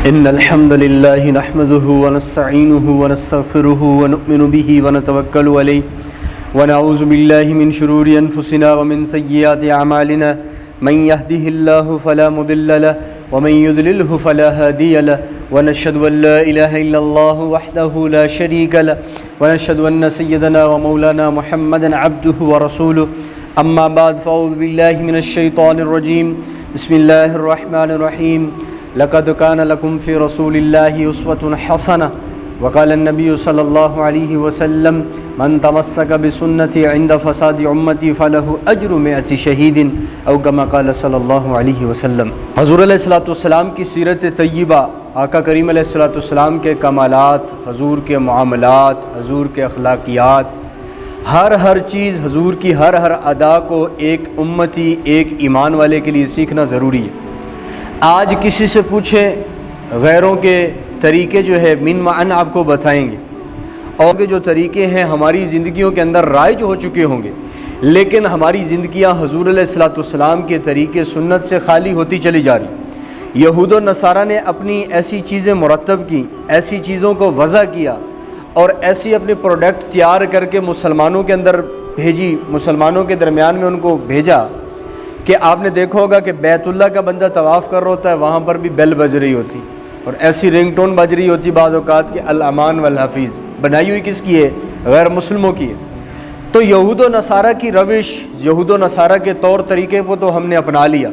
إن الحمد لله نحمده ونستعينه ونستغفره ونؤمن به ونتوكل عليه ونعوذ بالله من شرور أنفسنا ومن سيئات أعمالنا من يهده الله فلا مضل له ومن يضلله فلا هادي له ونشهد أن لا إله إلا الله وحده لا شريك له ونشهد أن سيدنا ومولانا محمدا عبده ورسوله أما بعد فأعوذ بالله من الشيطان الرجيم بسم الله الرحمن الرحيم لقد كان لكم في رسول الله أسوة حسنة وقال النبي صلى الله عليه وسلم من تمسك بسنتي عند فساد أمتي فله أجر 100 شهيد أو كما قال صلی اللہ علیہ وسلم۔ حضور علیہ السلام کی سیرت طیبہ، آقا کریم علیہ السلام کے کمالات، حضور کے معاملات، حضور کے اخلاقیات، ہر چیز حضور کی ہر ادا کو ایک امتی، ایک ایمان والے کے لیے سیکھنا ضروری ہے۔ آج کسی سے پوچھیں، غیروں کے طریقے جو ہے من معن آپ کو بتائیں گے، اور کے جو طریقے ہیں ہماری زندگیوں کے اندر رائج ہو چکے ہوں گے، لیکن ہماری زندگیاں حضور علیہ السلام کے طریقے سنت سے خالی ہوتی چلی جا رہی۔ یہود و نصارہ نے اپنی ایسی چیزیں مرتب کی، ایسی چیزوں کو وضع کیا اور ایسی اپنے پروڈکٹ تیار کر کے مسلمانوں کے اندر بھیجی، مسلمانوں کے درمیان میں ان کو بھیجا کہ آپ نے دیکھا ہوگا کہ بیت اللہ کا بندہ طواف کر رہا ہوتا ہے، وہاں پر بھی بیل بج رہی ہوتی اور ایسی رنگ ٹون بج رہی ہوتی بعض اوقات کہ الامان والحفیظ، بنائی ہوئی کس کی ہے؟ غیر مسلموں کی ہے۔ تو یہود و نصارہ کی روش، یہود و نصارہ کے طور طریقے کو تو ہم نے اپنا لیا،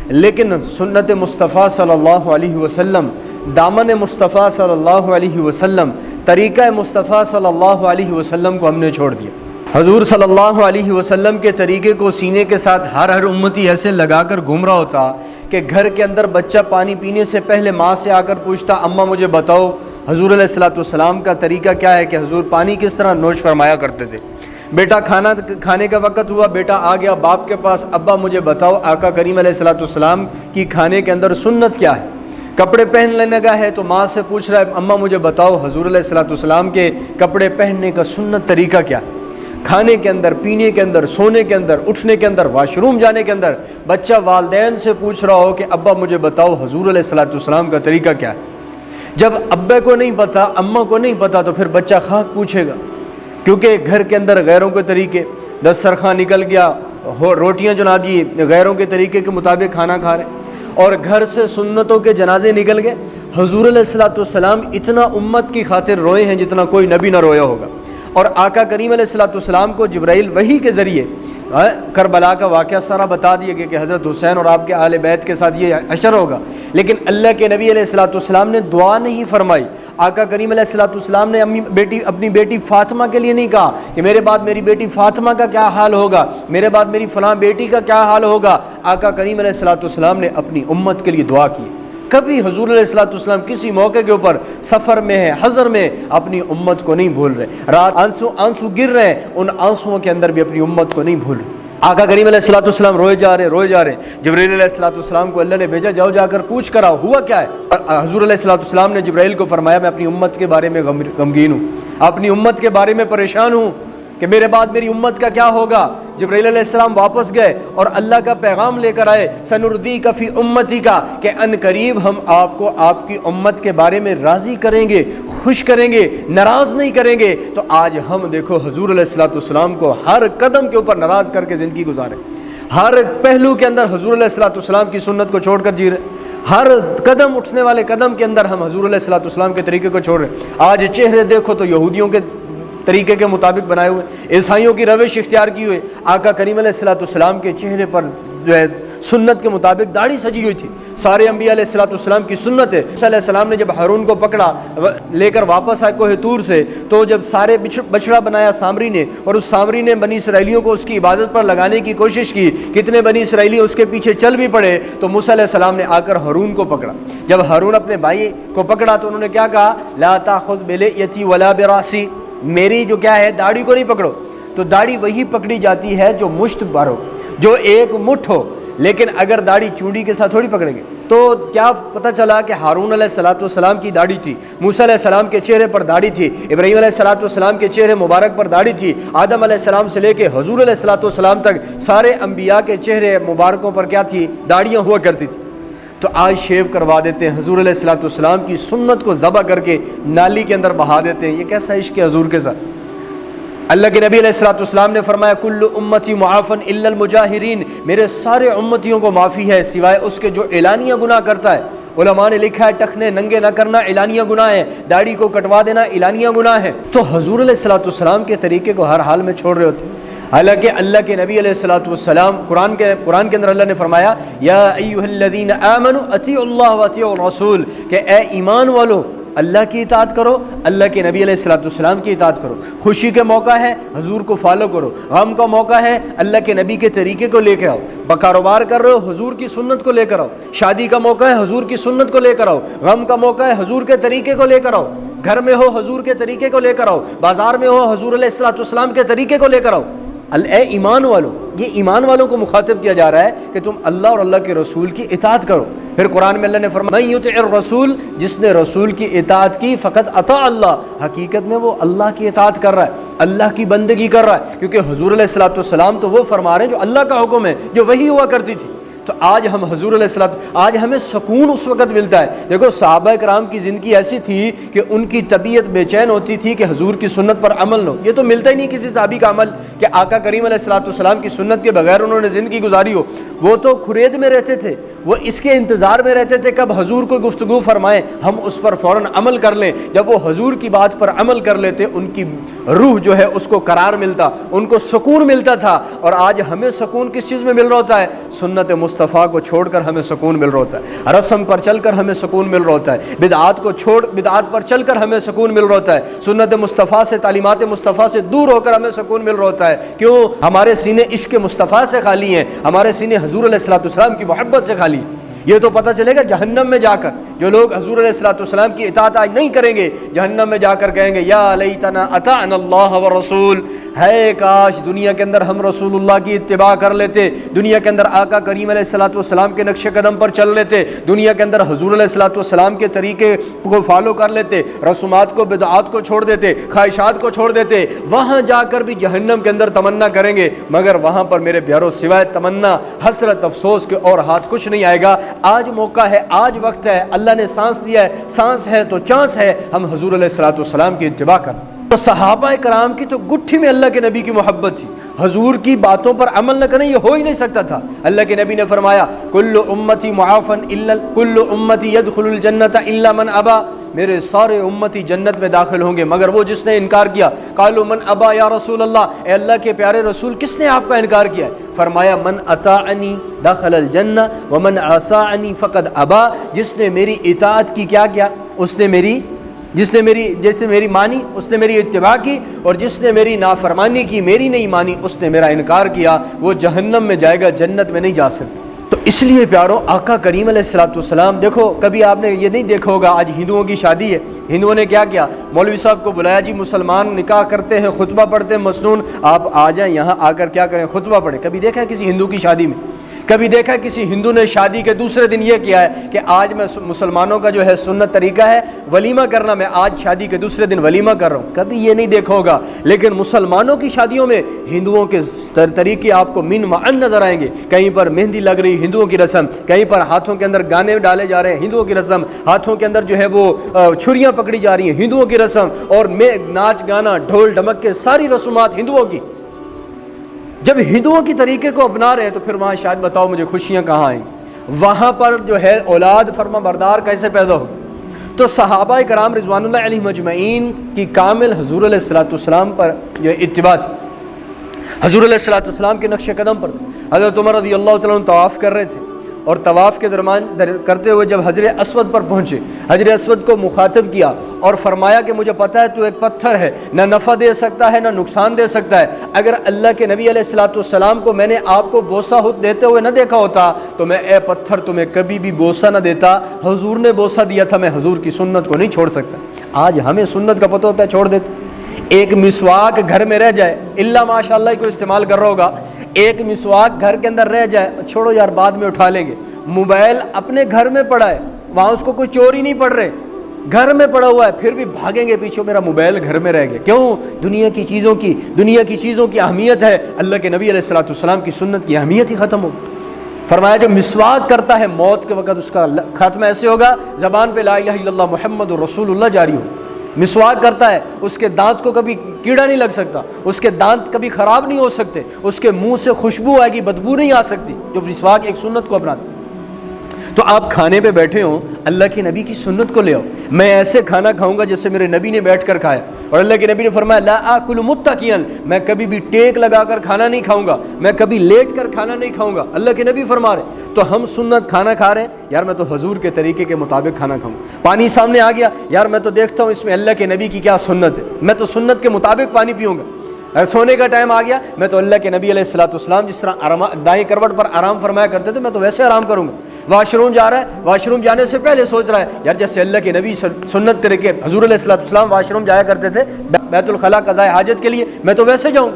لیکن سنت مصطفیٰ صلی اللہ علیہ وسلم، دامن مصطفیٰ صلی اللہ علیہ وسلم، طریقہ مصطفیٰ صلی اللہ علیہ وسلم کو ہم نے چھوڑ دیا۔ حضور صلی اللہ علیہ وسلم کے طریقے کو سینے کے ساتھ ہر امتی ایسے لگا کر گھوم رہا ہوتا کہ گھر کے اندر بچہ پانی پینے سے پہلے ماں سے آ کر پوچھتا، اماں مجھے بتاؤ حضور علیہ السلام کا طریقہ کیا ہے کہ حضور پانی کس طرح نوش فرمایا کرتے تھے۔ بیٹا کھانے کا وقت ہوا، بیٹا آ گیا باپ کے پاس، ابا مجھے بتاؤ آقا کریم علیہ السلام کی کھانے کے اندر سنت کیا ہے۔ کپڑے پہن لینے کا ہے تو ماں سے پوچھ رہا ہے، اماں مجھے بتاؤ حضور علیہ السلام کے کپڑے پہننے کا سنت طریقہ کیا ہے۔ کھانے کے اندر، پینے کے اندر، سونے کے اندر، اٹھنے کے اندر، واش روم جانے کے اندر بچہ والدین سے پوچھ رہا ہو کہ ابا مجھے بتاؤ حضور علیہ السلام کا طریقہ کیا ہے۔ جب ابے کو نہیں پتا، اماں کو نہیں پتا، تو پھر بچہ خاک پوچھے گا، کیونکہ گھر کے اندر غیروں کے طریقے، دسترخوان نکل گیا، روٹیاں جناب جی غیروں کے طریقے کے مطابق کھانا کھا رہے، اور گھر سے سنتوں کے جنازے نکل گئے۔ حضور علیہ السلام اتنا امت کی خاطر روئے ہیں جتنا کوئی نبی نہ رویا ہوگا، اور آقا کریم علیہ السلام کو جبرائیل وحی کے ذریعے کربلا کا واقعہ سارا بتا دیا گیا کہ حضرت حسین اور آپ کے اہل بیت کے ساتھ یہ حشر ہوگا، لیکن اللہ کے نبی علیہ السلام نے دعا نہیں فرمائی۔ آقا کریم علیہ السلام نے اپنی بیٹی فاطمہ کے لیے نہیں کہا کہ میرے بعد میری بیٹی فاطمہ کا کیا حال ہوگا، میرے بعد میری فلاں بیٹی کا کیا حال ہوگا۔ آقا کریم علیہ السلام نے اپنی امت کے لیے دعا کی۔ کبھی حضور علیہ السلام کسی موقع کے اوپر سفر میں ہے، حضر میں، اپنی امت کو نہیں بھول رہے، رات آنسو گر رہے ہیں، ان آنسوؤں کے اندر بھی اپنی امت کو نہیں بھول رہے۔ آقا کریم علیہ السلام روئے جا رہے جبرائیل علیہ السلام کو اللہ نے بھیجا، جاؤ جا کر پوچھ کر آؤ ہوا کیا ہے۔ حضور علیہ السلام نے جبرائیل کو فرمایا میں اپنی امت کے بارے میں غمگین ہوں، اپنی امت کے بارے میں پریشان ہوں کہ میرے بعد میری امت کا کیا ہوگا۔ جبرائیل علیہ السلام واپس گئے اور اللہ کا پیغام لے کر آئے، سنردیک فی امتی کا، کہ ان قریب ہم آپ کو آپ کی امت کے بارے میں راضی کریں گے، خوش کریں گے، ناراض نہیں کریں گے۔ تو آج ہم دیکھو حضور علیہ السلام کو ہر قدم کے اوپر ناراض کر کے زندگی گزارے، ہر پہلو کے اندر حضور علیہ السلام کی سنت کو چھوڑ کر جی رہے، ہر قدم اٹھنے والے قدم کے اندر ہم حضور علیہ السلام کے طریقے کو چھوڑ رہے۔ آج چہرے دیکھو تو یہودیوں کے طریقے کے مطابق بنائے ہوئے، عیسائیوں کی روش اختیار کی ہوئے۔ آقا کریم علیہ السلام کے چہرے پر جو ہے سنت کے مطابق داڑھی سجی ہوئی تھی، سارے انبیاء علیہ السلام کی سنت ہے۔ موسیٰ علیہ السلام نے جب ہارون کو پکڑا لے کر واپس آئے کوہ طور سے، تو جب سارے بچڑا بنایا سامری نے، اور اس سامری نے بنی اسرائیلیوں کو اس کی عبادت پر لگانے کی کوشش کی، کتنے بنی اسرائیلی اس کے پیچھے چل بھی پڑے، تو موسیٰ علیہ السلام نے آ کر ہارون کو پکڑا۔ جب ہارون اپنے بھائی کو پکڑا تو انہوں نے کیا کہا، لا تاخذ بلحیتی ولا براسی، میری جو کیا ہے داڑھی کو نہیں پکڑو۔ تو داڑھی وہی پکڑی جاتی ہے جو مشت بھر ہو، جو ایک مٹھ ہو، لیکن اگر داڑھی چونڑی کے ساتھ تھوڑی پکڑیں گے۔ تو کیا پتہ چلا کہ ہارون علیہ السلام کی داڑھی تھی، موسیٰ علیہ السلام کے چہرے پر داڑھی تھی، ابراہیم علیہ السلام کے چہرے مبارک پر داڑھی تھی، آدم علیہ السلام سے لے کے حضور علیہ السلام تک سارے انبیاء کے چہرے مبارکوں پر کیا تھی؟ داڑھیاں ہوا کرتی تھی۔ تو آج شیو کروا دیتے ہیں، حضور علیہ الصلوۃ والسلام کی سنت کو ذبح کر کے نالی کے اندر بہا دیتے ہیں۔ یہ کیسا عشق ہے حضور کے ساتھ؟ اللہ کے نبی علیہ الصلوۃ والسلام نے فرمایا کل امتی معافن الا المجاہرین، میرے سارے امتیوں کو معافی ہے سوائے اس کے جو اعلانیہ گناہ کرتا ہے۔ علماء نے لکھا ہے ٹخنے ننگے نہ کرنا اعلانیہ گناہ ہے، داڑھی کو کٹوا دینا اعلانیہ گناہ ہے۔ تو حضور علیہ الصلوۃ والسلام کے طریقے کو ہر حال میں چھوڑ رہے ہوتے ہیں۔ حالانکہ اللہ کے نبی علیہ الصلوۃ والسلام قرآن کے اندر اللہ نے فرمایا یا ایھا الذین آمنوا اطیعوا اللہ واطیعوا الرسول، کہ اے ایمان والو اللہ کی اطاعت کرو، اللہ کے نبی علیہ الصلوۃ والسلام کی اطاعت کرو۔ خوشی کے موقع ہے حضور کو فالو کرو، غم کا موقع ہے اللہ کے نبی کے طریقے کو لے کے آؤ، کاروبار کر رہے ہو حضور کی سنت کو لے کر آؤ، شادی کا موقع ہے حضور کی سنت کو لے کر آؤ، غم کا موقع ہے حضور کے طریقے کو لے کر آؤ، گھر میں ہو حضور کے طریقے کو لے کر آؤ، بازار میں ہو حضور علیہ الصلوۃ والسلام کے طریقے کو لے کر آؤ۔ اے ایمان والو، یہ ایمان والوں کو مخاطب کیا جا رہا ہے کہ تم اللہ اور اللہ کے رسول کی اطاعت کرو۔ پھر قرآن میں اللہ نے فرمایا من یطع الرسول، جس نے رسول کی اطاعت کی فقط اطاع اللہ، حقیقت میں وہ اللہ کی اطاعت کر رہا ہے، اللہ کی بندگی کر رہا ہے، کیونکہ حضور علیہ الصلوۃ والسلام تو وہ فرما رہے ہیں جو اللہ کا حکم ہے، جو وحی ہوا کرتی تھی۔ تو آج ہم حضور علیہ الصلوۃ، آج ہمیں سکون اس وقت ملتا ہے۔ دیکھو صحابہ کرام کی زندگی ایسی تھی کہ ان کی طبیعت بے چین ہوتی تھی کہ حضور کی سنت پر عمل نہ ہو۔ یہ تو ملتا ہی نہیں کسی صحابی کا عمل کہ آقا کریم علیہ الصلوۃ والسلام کی سنت کے بغیر انہوں نے زندگی گزاری ہو۔ وہ تو خرید میں رہتے تھے، وہ اس کے انتظار میں رہتے تھے کب حضور کو گفتگو فرمائیں، ہم اس پر فوراً عمل کر لیں۔ جب وہ حضور کی بات پر عمل کر لیتے ان کی روح جو ہے اس کو قرار ملتا، ان کو سکون ملتا تھا۔ اور آج ہمیں سکون کس چیز میں مل رہا ہوتا ہے؟ سنت مصطفیٰ کو چھوڑ کر ہمیں سکون مل رہا ہوتا ہے، رسم پر چل کر ہمیں سکون مل رہا ہوتا ہے، بدعات کو چھوڑ بدعات پر چل کر ہمیں سکون مل رہا ہوتا ہے، سنت مصطفیٰ سے تعلیمات مصطفیٰ سے دور ہو کر ہمیں سکون مل رہا ہوتا ہے۔ کیوں؟ ہمارے سینے عشق مصطفیٰ سے خالی ہیں، ہمارے سینے حضور علیہ الصلوۃ والسلام کی محبت سے خالی ہیں۔ یہ تو پتہ چلے گا جہنم میں جا کر، جو لوگ حضور علیہ الصلوۃ والسلام کی اطاعت آج نہیں کریں گے جہنم میں جا کر کہیں گے یا لیتنا اطعنا اللہ والرسول، ہے کاش دنیا کے اندر ہم رسول اللہ کی اتباع کر لیتے، دنیا کے اندر آقا کریم علیہ الصلوۃ والسلام کے نقش قدم پر چل لیتے، دنیا کے اندر حضور علیہ الصلوۃ والسلام کے طریقے کو فالو کر لیتے، رسومات کو بدعات کو چھوڑ دیتے، خواہشات کو چھوڑ دیتے۔ وہاں جا کر بھی جہنم کے اندر تمنا کریں گے، مگر وہاں پر میرے پیاروں سوائے تمنا، حسرت، افسوس کے اور ہاتھ کچھ نہیں آئے گا۔ آج موقع ہے، آج وقت ہے، اللہ نے سانس دیا ہے، سانس ہے تو چانس ہے، ہم حضور علیہ الصلوۃ والسلام کی اتباع کریں۔ تو صحابہ کرام کی تو گٹھی میں اللہ کے نبی کی محبت تھی، حضور کی باتوں پر عمل نہ کریں یہ ہو ہی نہیں سکتا تھا۔ اللہ کے نبی نے فرمایا کل امتی معافن الا کل امتی يدخل الجنۃ الا من ابا، میرے سارے امتی جنت میں داخل ہوں گے مگر وہ جس نے انکار کیا۔ قالوا من ابا یا رسول اللہ، اے اللہ کے پیارے رسول کس نے آپ کا انکار کیا ہے؟ فرمایا من اطاعنی دخل الجنہ ومن عصانی فقد ابا، جس نے میری اطاعت کی کیا کیا؟ اس نے میری جیسے میری مانی اس نے میری اتباع کی، اور جس نے میری نافرمانی کی، میری نہیں مانی، اس نے میرا انکار کیا، وہ جہنم میں جائے گا، جنت میں نہیں جا سکتا۔ تو اس لیے پیاروں آقا کریم علیہ الصلوۃ والسلام، دیکھو کبھی آپ نے یہ نہیں دیکھا ہوگا، آج ہندوؤں کی شادی ہے، ہندوؤں نے کیا کیا؟ مولوی صاحب کو بلایا، جی مسلمان نکاح کرتے ہیں، خطبہ پڑھتے ہیں مسنون، آپ آ جائیں یہاں آ کر کیا کریں؟ خطبہ پڑھیں۔ کبھی دیکھا ہے کسی ہندو کی شادی میں؟ کبھی دیکھا کسی ہندو نے شادی کے دوسرے دن یہ کیا ہے کہ آج میں مسلمانوں کا جو ہے سنت طریقہ ہے ولیمہ کرنا، میں آج شادی کے دوسرے دن ولیمہ کر رہا ہوں؟ کبھی یہ نہیں دیکھا ہوگا۔ لیکن مسلمانوں کی شادیوں میں ہندوؤں کے طریقے آپ کو من معن نظر آئیں گے۔ کہیں پر مہندی لگ رہی، ہندوؤں کی رسم، کہیں پر ہاتھوں کے اندر گانے ڈالے جا رہے ہیں، ہندوؤں کی رسم، ہاتھوں کے اندر جو ہے وہ چھریاں پکڑی جا رہی ہیں، ہندوؤں کی رسم، اور ناچ گانا ڈھول ڈھمک کے ساری رسومات ہندوؤں کی۔ جب ہندوؤں کی طریقے کو اپنا رہے ہیں تو پھر وہاں شاید بتاؤ مجھے خوشیاں کہاں آئیں؟ وہاں پر جو ہے اولاد فرما بردار کیسے پیدا ہو؟ تو صحابہ کرام رضوان اللہ علیہم اجمعین کی کامل حضور علیہ الصلوۃ والسلام پر یہ اتباع تھی، حضور علیہ الصلوۃ والسلام کے نقش قدم پر۔ حضرت عمر رضی اللہ تعالیٰ عنہ طواف کر رہے تھے، اور طواف کے درمیان کرتے ہوئے جب حجر اسود پر پہنچے، حجر اسود کو مخاطب کیا اور فرمایا کہ مجھے پتہ ہے تو ایک پتھر ہے، نہ نفع دے سکتا ہے نہ نقصان دے سکتا ہے، اگر اللہ کے نبی علیہ الصلوۃ والسلام کو میں نے آپ کو بوسہ دیتے ہوئے نہ دیکھا ہوتا تو میں اے پتھر تمہیں کبھی بھی بوسہ نہ دیتا، حضور نے بوسہ دیا تھا، میں حضور کی سنت کو نہیں چھوڑ سکتا۔ آج ہمیں سنت کا پتہ ہوتا ہے چھوڑ دیتے۔ ایک مسواک گھر میں رہ جائے، اللہ ماشاء اللہ کو استعمال کر رہا ہوگا، ایک مسواک گھر کے اندر رہ جائے، چھوڑو یار بعد میں اٹھا لیں گے۔ موبائل اپنے گھر میں پڑا ہے، وہاں اس کو کوئی چوری نہیں پڑ رہے، گھر میں پڑا ہوا ہے، پھر بھی بھاگیں گے پیچھے، میرا موبائل گھر میں رہ گیا۔ کیوں؟ دنیا کی چیزوں کی اہمیت ہے، اللہ کے نبی علیہ الصلوۃ والسلام کی سنت کی اہمیت ہی ختم ہو۔ فرمایا جو مسواک کرتا ہے موت کے وقت اس کا خاتمہ ایسے ہوگا زبان پہ لا الہ الا اللہ محمد رسول اللہ جاری ہو. مسواک کرتا ہے اس کے دانت کو کبھی کیڑا نہیں لگ سکتا, اس کے دانت کبھی خراب نہیں ہو سکتے, اس کے منہ سے خوشبو آئے گی, بدبو نہیں آ سکتی, جو مسواک ایک سنت کو اپناتے. تو آپ کھانے پہ بیٹھے ہوں, اللہ کے نبی کی سنت کو لے آؤ. میں ایسے کھانا کھاؤں گا جیسے میرے نبی نے بیٹھ کر کھایا, اور اللہ کے نبی نے فرمایا لا آکل متکئا, میں کبھی بھی ٹیک لگا کر کھانا نہیں کھاؤں گا, میں کبھی لیٹ کر کھانا نہیں کھاؤں گا. اللہ کے نبی فرما رہے. تو ہم سنت کھانا کھا رہے ہیں, یار میں تو حضور کے طریقے کے مطابق کھانا کھاؤں. پانی سامنے آ گیا, یار میں تو دیکھتا ہوں اس میں اللہ کے نبی کی کیا سنت ہے, میں تو سنت کے مطابق پانی پیوں گا. سونے کا ٹائم آ گیا, میں تو اللہ کے نبی علیہ الصلوۃ والسلام جس طرح دائیں کروٹ پر آرام فرمایا کرتے تھے میں تو ویسے آرام کروں گا. واش روم جا رہا ہے, واش روم جانے سے پہلے سوچ رہا ہے یار جیسے اللہ کے نبی سنت طریقے حضور علیہ الصلوۃ والسلام واش روم جایا کرتے تھے بیت الخلاء قضاء حاجت کے لیے, میں تو ویسے جاؤں.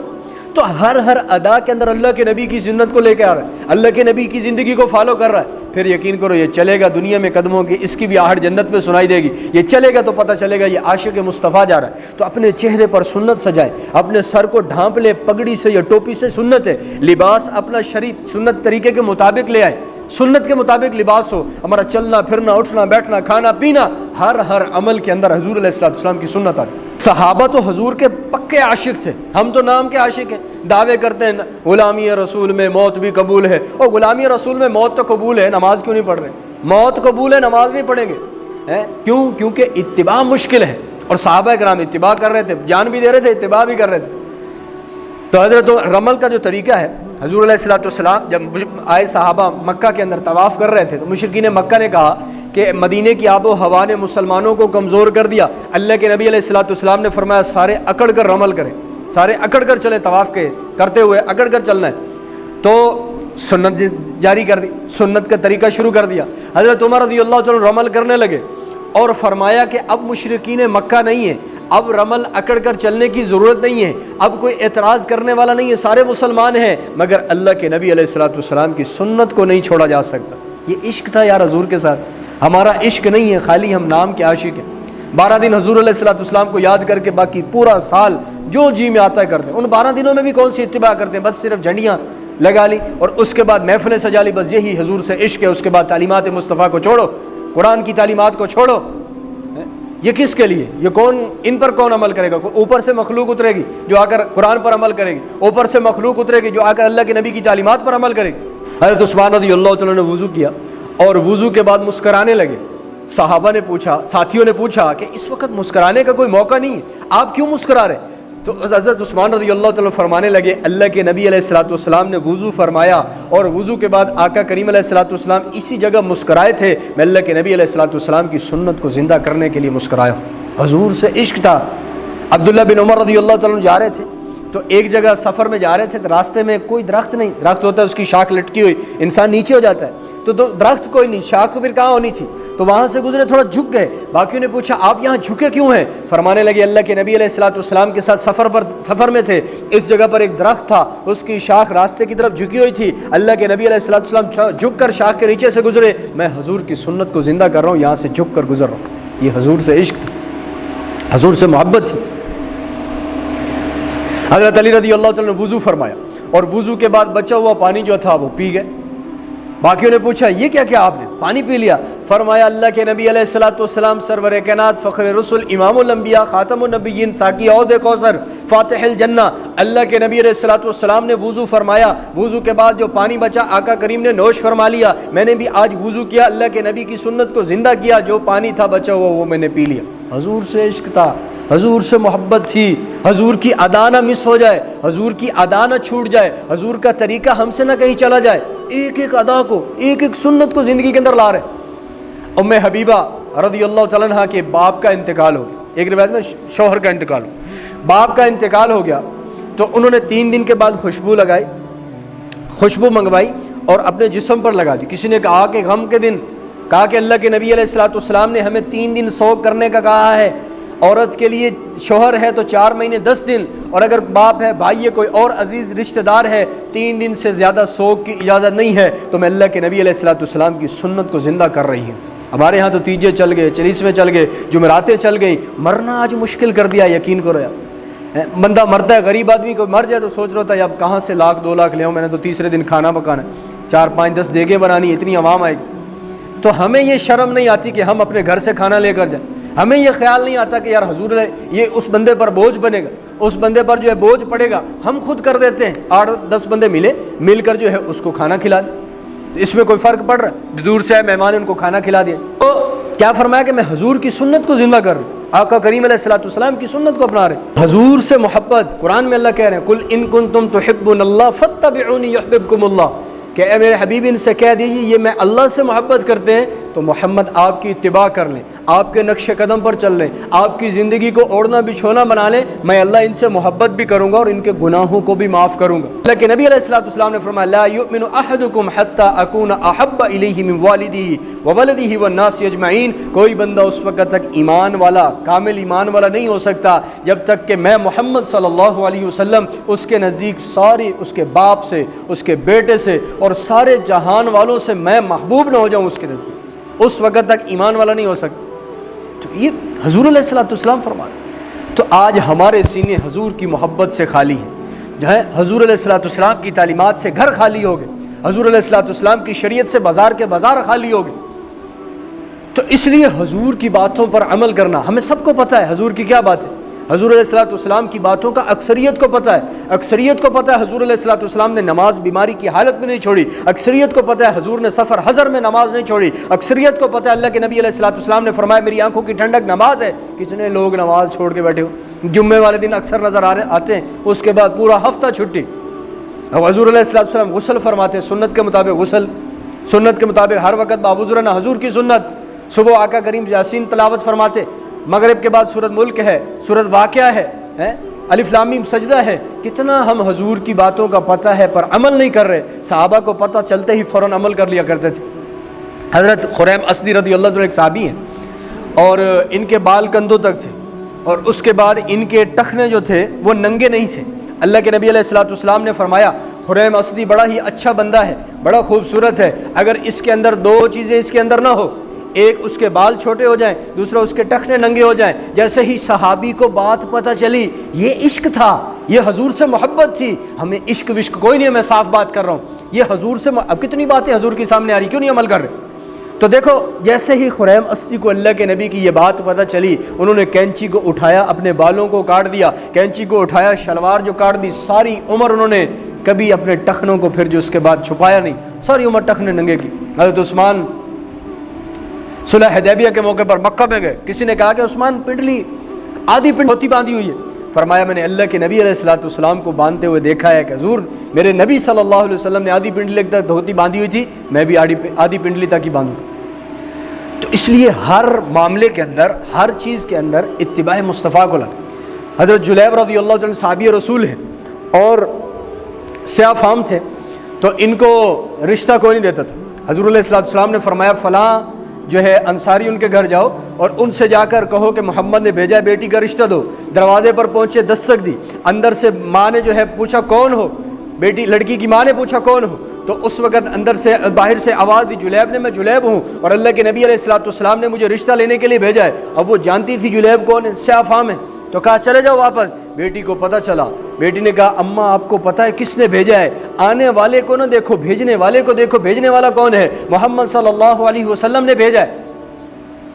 تو ہر ادا کے اندر اللہ کے نبی کی سنت کو لے کے آ رہا ہے, اللہ کے نبی کی زندگی کو فالو کر رہا ہے. پھر یقین کرو یہ چلے گا دنیا میں قدموں کی, اس کی بھی آہٹ جنت میں سنائی دے گی. یہ چلے گا تو پتہ چلے گا یہ عاشق مصطفیٰ جا رہا ہے. تو اپنے چہرے پر سنت سجائے, اپنے سر کو ڈھانپ لے پگڑی سے یا ٹوپی سے, سنت ہے. لباس اپنا شریع سنت طریقے کے مطابق لے آئے, سنت کے مطابق لباس ہو. ہمارا چلنا پھرنا, اٹھنا بیٹھنا, کھانا پینا, ہر عمل کے اندر حضور علیہ الصلوۃ والسلام کی سنت آئی. صحابہ تو حضور کے پکے عاشق تھے, ہم تو نام کے عاشق ہیں. دعوے کرتے ہیں غلامی رسول میں موت بھی قبول ہے. اور غلامی رسول میں موت تو قبول ہے, نماز کیوں نہیں پڑھ رہے؟ موت قبول ہے, نماز نہیں پڑھیں گے. کیوں؟ کیونکہ اتباع مشکل ہے. اور صحابہ کرام اتباع کر رہے تھے, جان بھی دے رہے تھے, اتباع بھی کر رہے تھے. تو حضرت رمل کا جو طریقہ ہے, حضور علیہ الصلوۃ والسلام جب آئے صحابہ مکہ کے اندر طواف کر رہے تھے تو مشرکین مکہ نے کہا کہ مدینے کی آب و ہوا نے مسلمانوں کو کمزور کر دیا. اللہ کے نبی علیہ الصلوۃ والسلام نے فرمایا سارے اکڑ کر رمل کریں, سارے اکڑ کر چلیں, طواف کے کرتے ہوئے اکڑ کر چلنا ہے. تو سنت جاری کر دی, سنت کا طریقہ شروع کر دیا. حضرت عمر رضی اللہ عنہ رمل کرنے لگے اور فرمایا کہ اب مشرکین مکہ نہیں ہے, اب رمل اکڑ کر چلنے کی ضرورت نہیں ہے, اب کوئی اعتراض کرنے والا نہیں ہے, سارے مسلمان ہیں, مگر اللہ کے نبی علیہ الصلوۃ والسلام کی سنت کو نہیں چھوڑا جا سکتا. یہ عشق تھا یار حضور کے ساتھ. ہمارا عشق نہیں ہے, خالی ہم نام کے عاشق ہیں. 12 دن حضور علیہ الصلوۃ والسلام کو یاد کر کے باقی پورا سال جو جی میں آتا ہے کرتے ہیں. ان 12 دنوں میں بھی کون سی اتباع کرتے ہیں, بس صرف جھنڈیاں لگا لی اور اس کے بعد محفلیں سجا لی, بس یہی حضور سے عشق ہے. اس کے بعد تعلیمات مصطفیٰ کو چھوڑو, قرآن کی تعلیمات کو چھوڑو. یہ کس کے لیے, یہ کون, ان پر کون عمل کرے گا؟ اوپر سے مخلوق اترے گی جو آ کر قرآن پر عمل کرے گی, اوپر سے مخلوق اترے گی جو آ کر اللہ کے نبی کی تعلیمات پر عمل کرے گی. حضرت عثمان رضی اللہ تعالیٰ نے وضو کیا اور وضو کے بعد مسکرانے لگے. صحابہ نے پوچھا, ساتھیوں نے پوچھا کہ اس وقت مسکرانے کا کوئی موقع نہیں ہے, آپ کیوں مسکرا رہے؟ تو حضرت عثمان رضی اللہ تعالیٰ فرمانے لگے اللہ کے نبی علیہ الصلوۃ والسلام نے وضو فرمایا اور وضو کے بعد آقا کریم علیہ الصلوۃ والسلام اسی جگہ مسکرائے تھے, میں اللہ کے نبی علیہ الصلوۃ والسلام کی سنت کو زندہ کرنے کے لیے مسکرایا. حضور سے عشق تھا. عبداللہ بن عمر رضی اللہ تعالیٰ جا رہے تھے تو ایک جگہ سفر میں جا رہے تھے تو راستے میں کوئی درخت نہیں, درخت ہوتا ہے اس کی شاخ لٹکی ہوئی, انسان نیچے ہو جاتا ہے, تو درخت کوئی نہیں, شاخ کو پھر کہاں ہونی تھی, تو وہاں سے گزرے, تھوڑا جھک گئے. باقیوں نے پوچھا آپ یہاں جھکے کیوں ہیں؟ فرمانے لگے اللہ کے نبی علیہ الصلوۃ والسلام کے ساتھ سفر میں تھے, اس جگہ پر ایک درخت تھا, اس کی شاخ راستے کی طرف جھکی ہوئی تھی, اللہ کے نبی علیہ الصلوۃ والسلام جھک کر شاخ کے نیچے سے گزرے, میں حضور کی سنت کو زندہ کر رہا ہوں, یہاں سے جھک کر گزر رہا ہوں. یہ حضور سے عشق تھا, حضور سے محبت تھی. حضرت علی رضی اللہ تعالیٰ نے وضو فرمایا اور وضو کے بعد بچا ہوا پانی جو تھا وہ پی گئے. باقیوں نے پوچھا یہ کیا آپ نے پانی پی لیا؟ فرمایا اللہ کے نبی علیہ الصلوۃ والسلام سرور کائنات فخر رسول امام الانبیاء خاتم النبیین ساقی عود کوثر فاتح الجنہ, اللہ کے نبی علیہ الصلوۃ والسلام نے وضو فرمایا, وضو کے بعد جو پانی بچا آقا کریم نے نوش فرما لیا, میں نے بھی آج وضو کیا, اللہ کے نبی کی سنت کو زندہ کیا, جو پانی تھا بچا ہوا وہ میں نے پی لیا. حضور سے عشق تھا, حضور سے محبت تھی, حضور کی ادا نہ مس ہو جائے, حضور کی ادا نہ چھوٹ جائے, حضور کا طریقہ ہم سے نہ کہیں چلا جائے. ایک ایک ادا کو, ایک ایک سنت کو زندگی کے اندر لا رہے. ام حبیبہ رضی اللہ تعالیٰ عنہ کے باپ کا انتقال ہو گیا, ایک روایت میں شوہر کا انتقال ہو, باپ کا انتقال ہو گیا تو انہوں نے 3 دن کے بعد خوشبو لگائی, خوشبو منگوائی اور اپنے جسم پر لگا دی. کسی نے کہا کہ غم کے دن, کہا کہ اللہ کے نبی علیہ الصلوۃ والسلام نے ہمیں 3 دن سوگ کرنے کا کہا ہے, عورت کے لیے شوہر ہے تو 4 مہینے 10 دن, اور اگر باپ ہے, بھائی ہے, کوئی اور عزیز رشتہ دار ہے, 3 دن سے زیادہ سوگ کی اجازت نہیں ہے. تو میں اللہ کے نبی علیہ الصلوۃ والسلام کی سنت کو زندہ کر رہی ہوں. ہمارے ہاں تو تیجے چل گئے, چلیسویں چل گئے, جمعراتیں چل گئی, مرنا آج مشکل کر دیا. یقین کرو یار, بندہ مرتا ہے, غریب آدمی کو مر جائے تو سوچ رہا ہوتا ہے اب کہاں سے 1 لاکھ 2 لاکھ لے آؤں, میں نے تو تیسرے دن کھانا پکانا ہے. 4 5 10 دیگیں بنانی, اتنی عوام آئے گی, تو ہمیں یہ شرم نہیں آتی کہ ہم اپنے گھر سے کھانا لے کر جائیں. ہمیں یہ خیال نہیں آتا کہ یار حضور یہ اس بندے پر بوجھ بنے گا, اس بندے پر جو ہے بوجھ پڑے گا. ہم خود کر دیتے ہیں, 8 10 بندے مل کر جو ہے اس کو کھانا کھلا دیں. اس میں کوئی فرق پڑ رہا ہے؟ دور سے آئے مہمان, ان کو کھانا کھلا دیا. تو کیا فرمایا کہ میں حضور کی سنت کو زندہ کر رہا ہوں, آقا کریم علیہ الصلوۃ والسلام کی سنت کو اپنا رہے ہیں. حضور سے محبت, قرآن میں اللہ کہہ رہے ہیں قل ان کنتم تحبون اللہ فاتبعونی یحببکم اللہ, کہ اے میرے حبیب ان سے کہہ دیجیے یہ میں اللہ سے محبت کرتے ہیں تو محمد آپ کی اتباع کر لیں, آپ کے نقش قدم پر چل لیں, آپ کی زندگی کو اوڑھنا بچھونا بنا لیں, میں اللہ ان سے محبت بھی کروں گا اور ان کے گناہوں کو بھی معاف کروں گا. اللہ کے نبی علیہ الصلوۃ والسلام نے فرمایا لا یؤمن احدکم حتی اکون احب الیہ من والدہ وولدہ والناس اجمعین, کوئی بندہ اس وقت تک ایمان والا, کامل ایمان والا نہیں ہو سکتا جب تک کہ میں محمد صلی اللہ علیہ وسلم اس کے نزدیک ساری, اس کے باپ سے, اس کے بیٹے سے اور سارے جہان والوں سے میں محبوب نہ ہو جاؤں اس کے نزدیک, اس وقت تک ایمان والا نہیں ہو سکتا. تو یہ حضور علیہ الصلوۃ والسلام فرمایا. تو آج ہمارے سینے حضور کی محبت سے خالی ہیں, جو ہے حضور علیہ الصلوۃ والسلام کی تعلیمات سے گھر خالی ہو گئے, حضور علیہ الصلوۃ والسلام کی شریعت سے بازار کے بازار خالی ہو گئے. تو اس لیے حضور کی باتوں پر عمل کرنا, ہمیں سب کو پتہ ہے حضور کی کیا بات ہے, حضور علیہ الصلوۃ والسلام کی باتوں کا اکثریت کو پتہ ہے, اکثریت کو پتہ ہے حضور علیہ الصلوۃ والسلام نے نماز بیماری کی حالت میں نہیں چھوڑی, اکثریت کو پتہ ہے حضور نے سفر حضر میں نماز نہیں چھوڑی, اکثریت کو پتہ ہے اللہ کے نبی علیہ الصلوۃ والسلام نے فرمایا میری آنکھوں کی ٹھنڈک نماز ہے. کتنے لوگ نماز چھوڑ کے بیٹھے ہو, جمعے والے دن اکثر نظر آتے ہیں, اس کے بعد پورا ہفتہ چھٹی. حضور علیہ الصلوۃ والسلام غسل فرماتے ہیں سنت کے مطابق غسل, سنت کے مطابق ہر وقت باوضو رہنا حضور کی سنت. صبح آقا کریم یاسین تلاوت فرماتے, مغرب کے بعد سورۃ ملک ہے, سورۃ واقعہ ہے, الف لام میم سجدہ ہے. کتنا ہم حضور کی باتوں کا پتہ ہے پر عمل نہیں کر رہے. صحابہ کو پتہ چلتے ہی فوراً عمل کر لیا کرتے تھے. حضرت خریم اسدی رضی اللہ عنہ ایک صحابی ہیں اور ان کے بال کندھوں تک تھے اور اس کے بعد ان کے ٹخنے جو تھے وہ ننگے نہیں تھے. اللہ کے نبی علیہ الصلوۃ والسلام نے فرمایا خریم اسدی بڑا ہی اچھا بندہ ہے, بڑا خوبصورت ہے, اگر اس کے اندر 2 چیزیں اس کے اندر نہ ہو, ایک اس کے بال چھوٹے ہو جائیں, دوسرا اس کے ٹخنے ننگے ہو جائیں. جیسے ہی صحابی کو بات پتہ چلی یہ عشق تھا, یہ حضور سے محبت تھی. ہمیں عشق وشق کوئی نہیں ہے, میں صاف بات کر رہا ہوں, یہ حضور سے اب کتنی باتیں حضور کے سامنے آ رہی, کیوں نہیں عمل کر رہے؟ تو دیکھو جیسے ہی خریم اسدی کو اللہ کے نبی کی یہ بات پتہ چلی, انہوں نے کینچی کو اٹھایا, اپنے بالوں کو کاٹ دیا, کینچی کو اٹھایا, شلوار جو کاٹ دی, ساری عمر انہوں نے کبھی اپنے ٹخنوں کو پھر جو اس کے بعد چھپایا نہیں, ساری عمر ٹخنے ننگے کی. حضرت عثمان صلح حدیبیہ کے موقع پر مکہ میں گئے, کسی نے کہا کہ عثمان پنڈلی آدھی پنڈ دھوتی باندھی ہوئی ہے. فرمایا میں نے اللہ کے نبی علیہ الصلوۃ والسلام کو باندھتے ہوئے دیکھا ہے کہ حضور میرے نبی صلی اللہ علیہ وسلم نے آدھی پنڈلی تک دھوتی باندھی ہوئی تھی, میں بھی آدھی پنڈلی تک ہی باندھوں. تو اس لیے ہر معاملے کے اندر, ہر چیز کے اندر اتباع مصطفیٰ کو لگا. حضرت جلیب رضی اللہ عنہ صحابی رسول ہیں اور سیاہ فام تھے, تو ان کو رشتہ کوئی نہیں دیتا تھا. حضور علیہ الصلوۃ والسلام نے فرمایا فلاں جو ہے انصاری ان کے گھر جاؤ اور ان سے جا کر کہو کہ محمد نے بھیجا, بیٹی کا رشتہ دو. دروازے پر پہنچے, دستک دی, اندر سے ماں نے جو ہے پوچھا کون ہو, بیٹی لڑکی کی ماں نے پوچھا کون ہو, تو اس وقت اندر سے باہر سے آواز دی جلیب نے, میں جلیب ہوں اور اللہ کے نبی علیہ الصلوۃ والسلام نے مجھے رشتہ لینے کے لیے بھیجا ہے. اب وہ جانتی تھی جلیب کون ہے, سیاہ فام ہے, تو کہا چلے جاؤ واپس. بیٹی کو پتہ چلا, بیٹی نے کہا اماں آپ کو پتہ ہے کس نے بھیجا ہے؟ آنے والے کو نہ دیکھو, بھیجنے والے کو دیکھو, بھیجنے والا کون ہے؟ محمد صلی اللہ علیہ وسلم نے بھیجا ہے.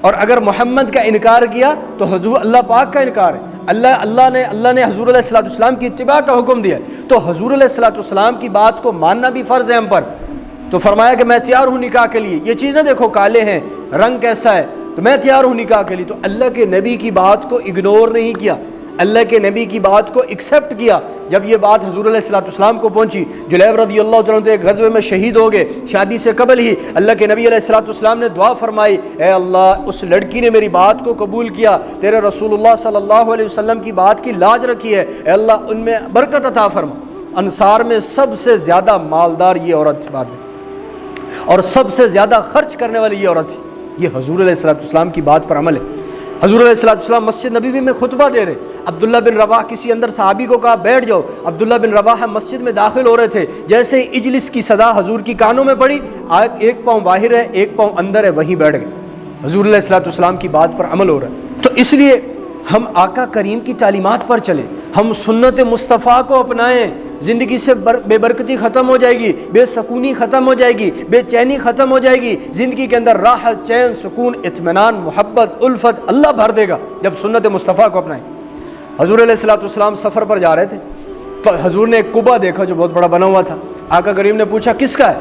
اور اگر محمد کا انکار کیا تو حضور اللہ پاک کا انکار ہے. اللہ نے حضور علیہ الصلوۃ والسلام کی اتباع کا حکم دیا ہے, تو حضور علیہ الصلوۃ والسلام کی بات کو ماننا بھی فرض ہے ہم پر. تو فرمایا کہ میں تیار ہوں نکاح کے لیے, یہ چیز نہ دیکھو کالے ہیں, رنگ کیسا ہے, تو میں تیار ہوں نکاح کے لیے. تو اللہ کے نبی کی بات کو اگنور نہیں کیا, اللہ کے نبی کی بات کو ایکسیپٹ کیا. جب یہ بات حضور علیہ الصلوۃ والسلام کو پہنچی, جلیب رضی اللہ عنہ ایک غزوے میں شہید ہو گئے, شادی سے قبل ہی اللہ کے نبی علیہ الصلوۃ والسلام نے دعا فرمائی, اے اللہ اس لڑکی نے میری بات کو قبول کیا, تیرے رسول اللہ صلی اللہ علیہ وسلم کی بات کی لاج رکھی ہے, اے اللہ ان میں برکت عطا فرما. انصار میں سب سے زیادہ مالدار یہ عورت تھی بعد میں, اور سب سے زیادہ خرچ کرنے والی یہ عورت تھی. یہ حضور علیہ الصلوۃ والسلام کی بات پر عمل ہے. حضور علیہ الصلوۃ والسلام مسجد نبوی میں خطبہ دے رہے, عبداللہ بن رواح کسی اندر صحابی کو کہا بیٹھ جاؤ. عبداللہ بن رواح مسجد میں داخل ہو رہے تھے, جیسے ہی اجلس کی صدا حضور کی کانوں میں پڑی, ایک پاؤں باہر ہے ایک پاؤں اندر ہے, وہیں بیٹھ گئے. حضور علیہ الصلوۃ والسلام کی بات پر عمل ہو رہا ہے. تو اس لیے ہم آقا کریم کی تعلیمات پر چلیں, ہم سنت مصطفیٰ کو اپنائیں، زندگی سے بے برکتی ختم ہو جائے گی، بے سکونی ختم ہو جائے گی، بے چینی ختم ہو جائے گی، زندگی کے اندر راحت، چین، سکون، اطمینان، محبت، الفت اللہ بھر دے گا جب سنت مصطفیٰ کو اپنائیں۔ حضور علیہ السلام سفر پر جا رہے تھے تو حضور نے ایک قبہ دیکھا جو بہت بڑا بنا ہوا تھا۔ آقا کریم نے پوچھا کس کا ہے؟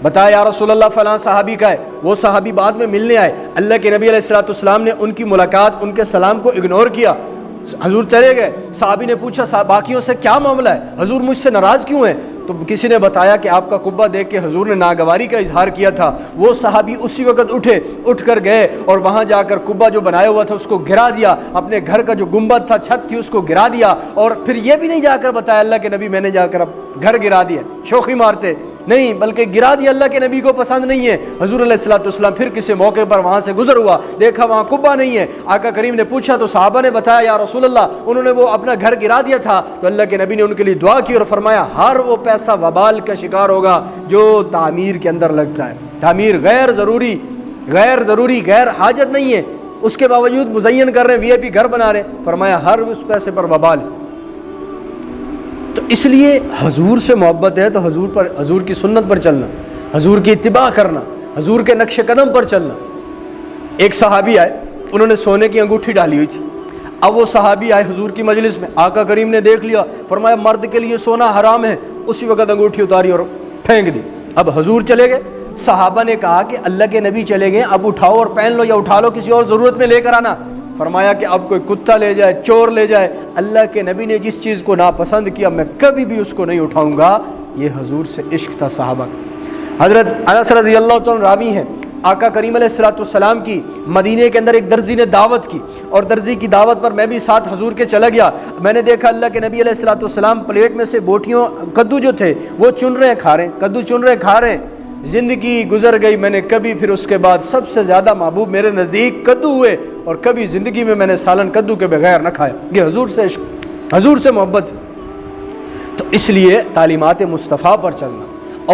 بتایا یا رسول اللہ فلاں صحابی کا ہے۔ وہ صحابی بعد میں ملنے آئے، اللہ کے نبی علیہ السلام نے ان کی ملاقات، ان کے سلام کو اگنور کیا، حضور چلے گئے۔ صحابی نے پوچھا باقیوں سے کیا معاملہ ہے، حضور مجھ سے ناراض کیوں ہیں؟ تو کسی نے بتایا کہ آپ کا قبہ دیکھ کے حضور نے ناگواری کا اظہار کیا تھا۔ وہ صحابی اسی وقت اٹھ کر گئے اور وہاں جا کر قبہ جو بنایا ہوا تھا اس کو گرا دیا، اپنے گھر کا جو گنبد تھا، چھت تھی، اس کو گرا دیا، اور پھر یہ بھی نہیں جا کر بتایا اللہ کے نبی میں نے جا کر اب گھر گرا دیا، شوخی مارتے نہیں، بلکہ گرا دیا، اللہ کے نبی کو پسند نہیں ہے۔ حضور علیہ السلام پھر کسی موقع پر وہاں سے گزر ہوا، دیکھا وہاں قبہ نہیں ہے، آقا کریم نے پوچھا تو صحابہ نے بتایا یا رسول اللہ انہوں نے وہ اپنا گھر گرا دیا تھا۔ تو اللہ کے نبی نے ان کے لیے دعا کی اور فرمایا ہر وہ پیسہ وبال کا شکار ہوگا جو تعمیر کے اندر لگتا ہے۔ تعمیر غیر ضروری، غیر حاجت نہیں ہے، اس کے باوجود مزین کر رہے ہیں، وی آئی پی گھر بنا رہے ہیں، فرمایا ہر اس پیسے پر وبال۔ تو اس لیے حضور سے محبت ہے تو حضور کی سنت پر چلنا، حضور کی اتباع کرنا، حضور کے نقش قدم پر چلنا۔ ایک صحابی آئے، انہوں نے سونے کی انگوٹھی ڈالی ہوئی تھی۔ اب وہ صحابی آئے حضور کی مجلس میں، آقا کریم نے دیکھ لیا، فرمایا مرد کے لیے سونا حرام ہے، اسی وقت انگوٹھی اتاری اور پھینک دی۔ اب حضور چلے گئے، صحابہ نے کہا کہ اللہ کے نبی چلے گئے، اب اٹھاؤ اور پہن لو، یا اٹھا لو کسی اور ضرورت میں لے کر آنا۔ فرمایا کہ اب کوئی کتا لے جائے، چور لے جائے، اللہ کے نبی نے جس چیز کو ناپسند کیا میں کبھی بھی اس کو نہیں اٹھاؤں گا۔ یہ حضور سے عشق تھا صحابہ کا۔ حضرت انس رضی اللہ تعالیٰ راوی ہیں، آقا کریم علیہ السلام کی مدینے کے اندر ایک درزی نے دعوت کی، اور درزی کی دعوت پر میں بھی ساتھ حضور کے چلا گیا۔ میں نے دیکھا اللہ کے نبی علیہ السلام پلیٹ میں سے بوٹیوں کدو جو تھے وہ چن رہے ہیں، کھا رہے ہیں، کدو چن رہے ہیں، کھا رہے ہیں۔ زندگی گزر گئی، میں نے کبھی پھر اس کے بعد سب سے زیادہ محبوب میرے نزدیک کدو ہوئے، اور کبھی زندگی میں نے سالن کدو کے بغیر نہ کھایا۔ یہ حضور سے عشق، حضور سے محبت۔ تو اس لیے تعلیمات مصطفیٰ پر چلنا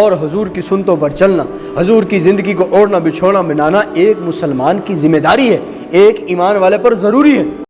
اور حضور کی سنتوں پر چلنا، حضور کی زندگی کو اوڑھنا بچھوڑنا بنانا ایک مسلمان کی ذمہ داری ہے، ایک ایمان والے پر ضروری ہے۔